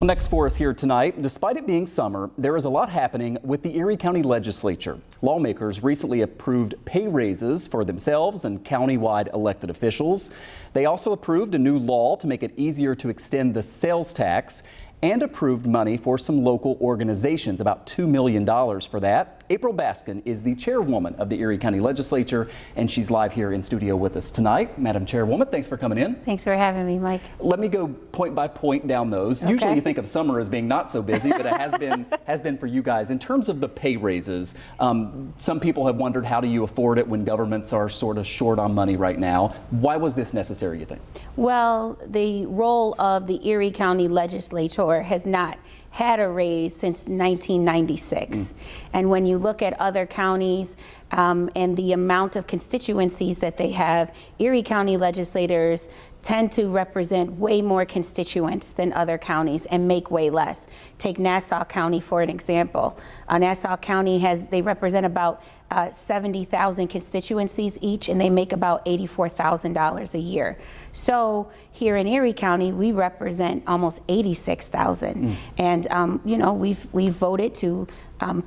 Well, next for us here tonight, despite it being summer, there is a lot happening with the Erie County legislature. Lawmakers recently approved pay raises for themselves and county-wide elected officials. They also approved a new law to make it easier to extend the sales tax and approved money for some local organizations, about $2 million for that. April Baskin is the chairwoman of the Erie County Legislature, and she's live here in studio with us tonight. Madam Chairwoman, thanks for coming in. Thanks for having me, Mike. Let me go point by point down those. Okay. Usually you think of summer as being not so busy, but it has been for you guys. In terms of the pay raises, some people have wondered, how do you afford it when governments are sort of short on money right now? Why was this necessary, you think? Well, the role of the Erie County Legislature has not had a raise since 1996. And when you look at other counties and the amount of constituencies that they have, Erie County legislators tend to represent way more constituents than other counties and make way less. Take Nassau County for an example. Nassau County they represent about 70,000 constituencies each, and they make about $84,000 a year. So here in Erie County, we represent almost 86,000. And you know, we've voted to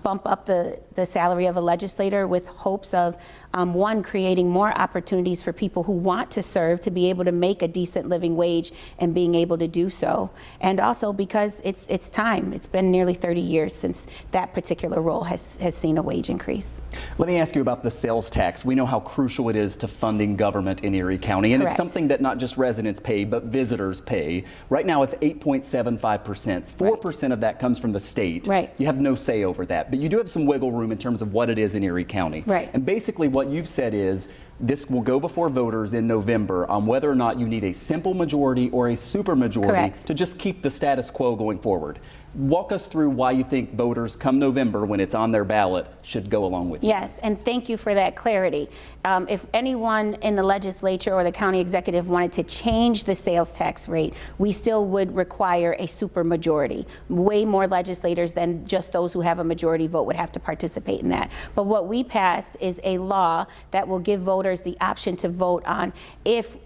bump up the salary of a legislator with hopes of one, creating more opportunities for people who want to serve to be able to make a decent living wage and being able to do so, and also because it's time. It's been nearly 30 years since that particular role has seen a wage increase. Let me ask you about the sales tax. We know how crucial it is to funding government in Erie County, and Correct. It's something that not just residents pay, but visitors pay. Right now it's 8.75%. 4% of that comes from the state. Right. You have no say over that, but you do have some wiggle room in terms of what it is in Erie County. Right. And basically what you've said is this will go before voters in November on whether or not you need a simple majority or a supermajority Correct. to just keep the status quo going forward. Walk us through why you think voters come November, when it's on their ballot, should go along with you. Yes, and thank you for that clarity. If anyone in the legislature or the county executive wanted to change the sales tax rate, we still would require a supermajority. Way more legislators than just those who have a majority vote would have to participate in that. But what we passed is a law that will give voters the option to vote on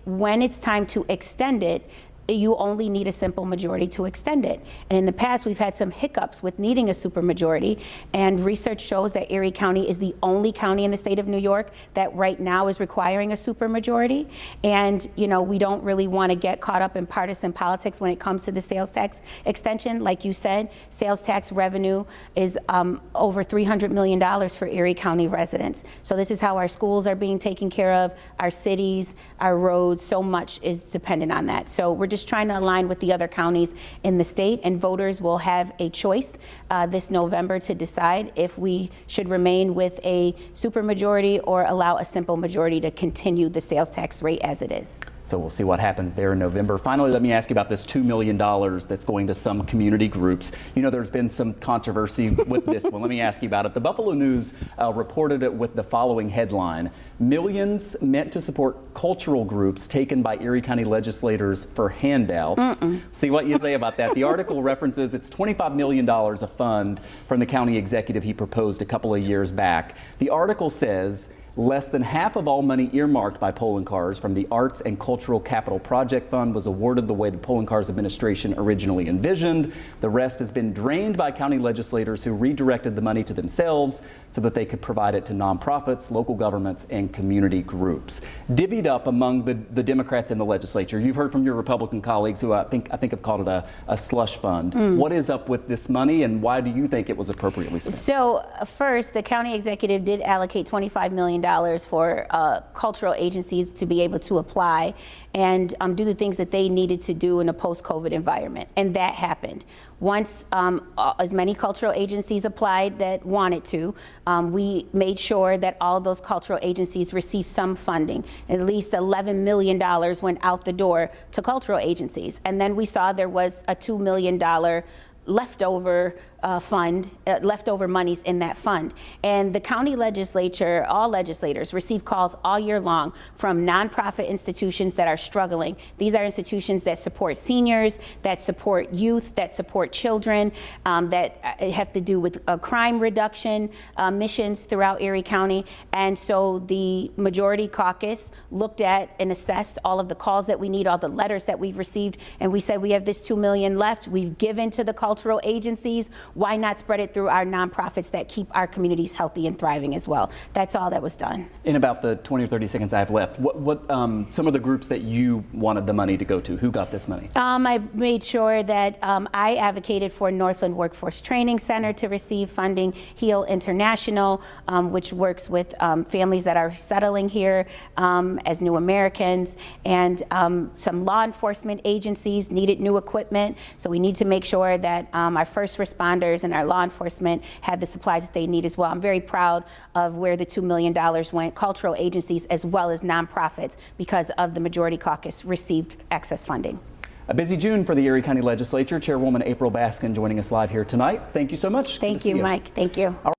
when it's time to extend it, you only need a simple majority to extend it. And in the past, we've had some hiccups with needing a supermajority, and research shows that Erie County is the only county in the state of New York that right now is requiring a supermajority. And you know, we don't really want to get caught up in partisan politics when it comes to the sales tax extension. Like you said, sales tax revenue is over $300 million for Erie County residents. So this is how our schools are being taken care of, our cities, our roads, so much is dependent on that. So we're just trying to align with the other counties in the state, and voters will have a choice this November to decide if we should remain with a supermajority or allow a simple majority to continue the sales tax rate as it is. So we'll see what happens there in November. Finally, let me ask you about this $2 million that's going to some community groups. You know, there's been some controversy with this one. Let me ask you about it. The Buffalo News reported it with the following headline: millions meant to support cultural groups taken by Erie County legislators for handouts. See what you say about that. The article references it's $25 million, a fund from the county executive he proposed a couple of years back. The article says less than half of all money earmarked by Polling Cars from the Arts and Cultural Capital Project Fund was awarded the way the Polling Cars administration originally envisioned. The rest has been drained by county legislators who redirected the money to themselves so that they could provide it to nonprofits, local governments, and community groups. Divvied up among the Democrats in the legislature. You've heard from your Republican colleagues who I think have called it a slush fund. What is up with this money, and why do you think it was appropriately spent? So first, the county executive did allocate $25 million for cultural agencies to be able to apply and do the things that they needed to do in a post-COVID environment. And that happened. Once as many cultural agencies applied that wanted to, we made sure that all those cultural agencies received some funding. At least $11 million went out the door to cultural agencies. And then we saw there was a $2 million leftover leftover monies in that fund. And the county legislature, all legislators, receive calls all year long from nonprofit institutions that are struggling. These are institutions that support seniors, that support youth, that support children, that have to do with crime reduction missions throughout Erie County. And so the Majority Caucus looked at and assessed all of the calls that we need, all the letters that we've received, and we said we have this $2 million left. We've given to the cultural agencies. Why not spread it through our nonprofits that keep our communities healthy and thriving as well? That's all that was done. In about the 20 or 30 seconds I have left, what some of the groups that you wanted the money to go to, who got this money? I made sure that I advocated for Northland Workforce Training Center to receive funding, HEAL International, which works with families that are settling here as new Americans, and some law enforcement agencies needed new equipment, so we need to make sure that our first responders and our law enforcement have the supplies that they need as well. I'm very proud of where the $2 million went, cultural agencies as well as nonprofits, because of the Majority Caucus received excess funding. A busy June for the Erie County Legislature. Chairwoman April Baskin joining us live here tonight. Thank you so much. Thank you, Mike. Thank you.